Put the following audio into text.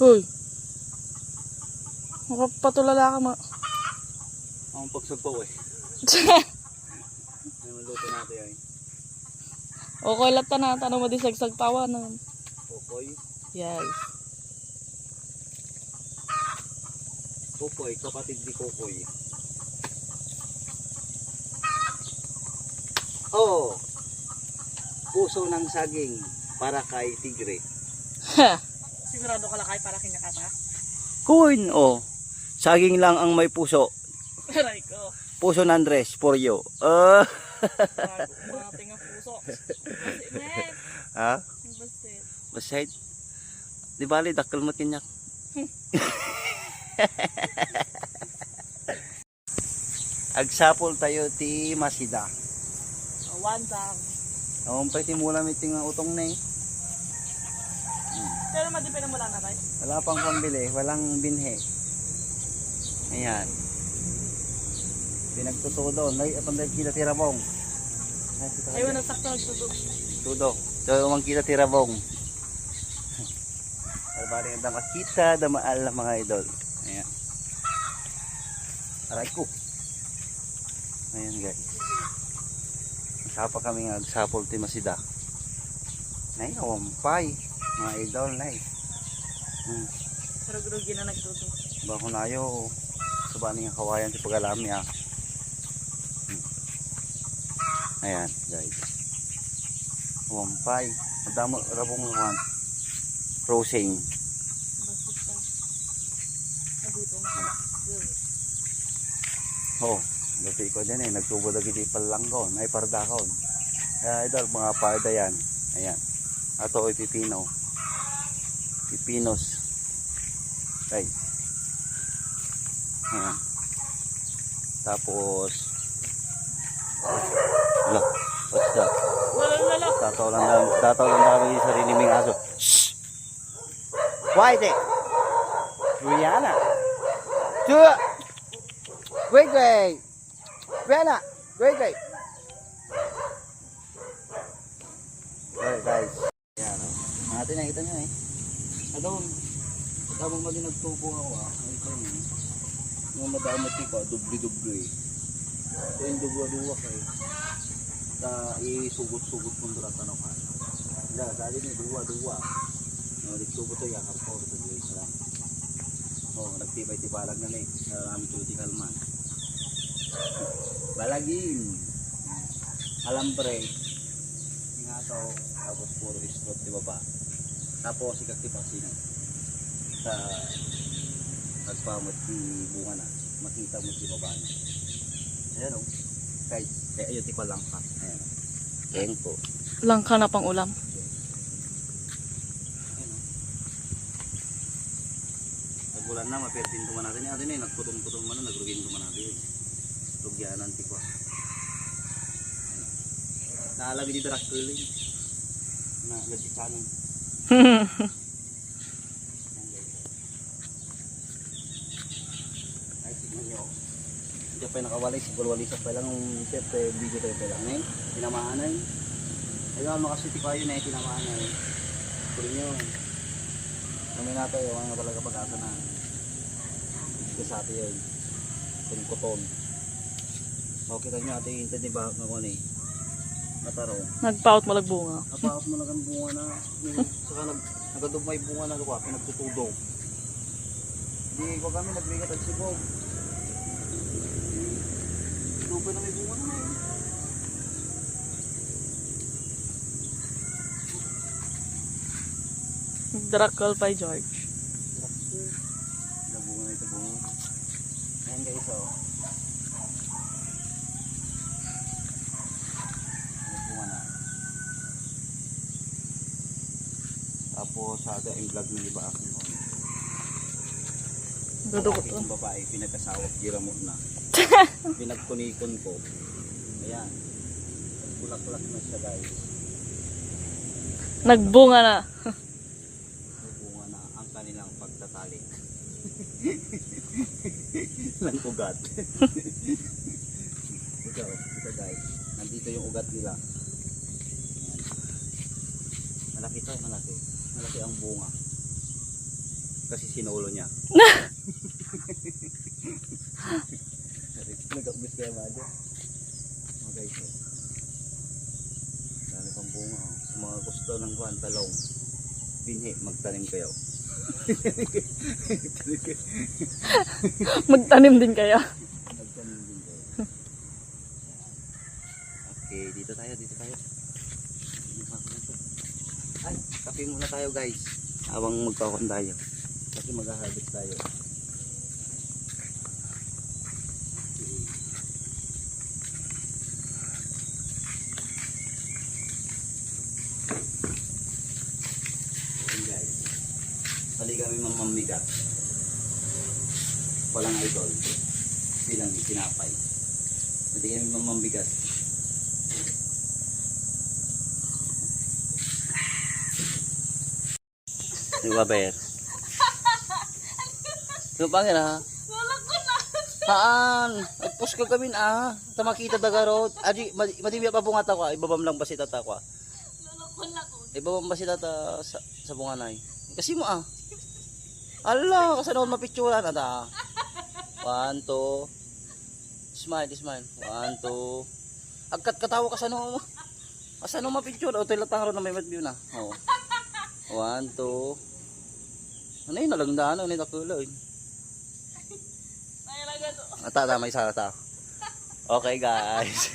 Hoy. Makapatulala ka ma. Ang pagsagpaw eh. Ay, maluto natin ay. Okay lang na. Tanong mo di sagsagpawa na. Kokoy. Yes. Kokoy, kapatid ni Kokoy. Oh! Puso ng saging para kay tigre. Sigurado ka lakay para kinyakata? Kun! Oh! Saging lang ang may puso. Aray ko. Puso ng Andres for you. Mga tinga puso. Basit, net. Ha? Basit. Basit? Di bali, dakal mo kinyak. Agsapol tayo ti masida. One time. Ang pwede mula meeting ang utong na eh. Pero madipin mo lang na tayo. Wala pang pambili, walang binhe. Ayan. Pinagtutudo. Ay, apang dahil kita tirabong. Ayaw na sakto nagtutog. Tudo. So, umang kita tirabong. Albaring ang makita, damaal ng mga idol. Ayan. Aray ko. Ayan guys. Sapa kami nga agsapol ti masida. Nay, awampay. Mga idol, nay. Sarag-rugi na nagtutog. Bako na ayo. Sabani nga kawayan ti pagalami ah. Ayan guys. Awampay. Madamo rabong one. Rosing. Basit pa. Nandito na ka. Oh. Dati ko din eh. Nagtubo na giti palanggon. Ay pardakon. Kaya idol mga parda yan. Ayan. Ato ay pipino. Pipinos. Right. Ayan. Tapos wala. What's that? Lala. Tataw lang kami sa sarili ming aso. Shhh! Quiet it! Rihanna! Tua! Wait! Rihanna! Wait! Alright guys. Ayan o. Natin nakita nyo eh. Adon. Habang mali nagtubo ako ah. Ito yun. Yung madamot ko, dubli-dubli. Ito yung dubwa-duwa kayo. Isugot-sugot mong durat ano ka. Dali niya duwa-duwa. Nagtubo to yakar ko. Ito yung isa lang. Nagtibay-tibalag na na eh. Naraming tuti kalman. Balagin. Alambre. Ingato. Tapos puro istrot di baba. Tapos ikaktipasin sa nagpamot di bunga na. Makita mo di baba na. Ayan o. Kaya ayun tipa lang ka. Ayan o. Ayan po. Langka na pang ulam. Ayan o. Nagulan na, mapirpin tuman natin. Ayan eh, nagputong-putong man na, nagrugin tuman natin. Lugyanan tikwa. Ayan o. Naalagi di darak kiling. Na, nagsisanin. Ay, tignan nyo. Hindi pa nakawalay, siguro sa pa lang yung video tayo pa lang eh. Tinamaan na yun. Ayun, makasiti pa yun eh, tinamaan na yun. Kurin nyo. Namin natin, yung mga talaga pag-asa na. Hindi sa atin yun. Kuton. Okay, kita nyo ating hintay di ba ako eh. Nataro. Nagpaut mo lagbunga. Napaot mo lang ang bunga na. Saka nagadumay bunga na luwa, pinagtutudo. Hindi ko kami nagbigat at sibog. Lupay na may bunga na eh. Drakal pa George. Bunga na ito bunga. Ayan guys oh. Bunga na. Tapos sada yung vlog ng iba akin. Dudukot Bakit ko. yung babae pinagkasawak giramot na. Pinagkunikon ko. Ayan. Bulak-bulak na siya guys. Nagbunga na. Nagbunga na ang kanilang pagtatalik. Lang ugat. Ito guys. Nandito yung ugat nila. Ayan. Malaki to, malaki. Malaki ang bunga. Kasi sinulo niya. Nag-ubis kaya madyo. Okay, so. Dami pang bunga. Oh. Sa mga gusto ng kuhan, talong. Binhi, magtanim kayo. Magtanim din kaya. Magtanim din kayo. Okay, dito tayo. Ay, kape muna tayo guys. Habang magkakon tayo. Kasi mag-harvest tayo. Ayan guys. Sali kami mamamigat. Walang idol. Silang tinapay. Sali kami mamamigat. Di ba, Ber? Ito pangin ha? Haan? Nagpush ka kami na. Tamakita dagarot. Adi, matibya pa bunga ta ko. Ibabam lang basit ta ko. Ibabam basit ta sa bunganay. Kasi mo ah. Ala, kasi naman mapicturan na ta. 1, 2. Smile. 1, 2. Agkat katawa ka sa no mo. Asa no mapicture? O, ito latang ron na may view na. Oo. 1, 2. Ano yun, nalang ano, nitakuloy. Ata, may sarata. Okay guys.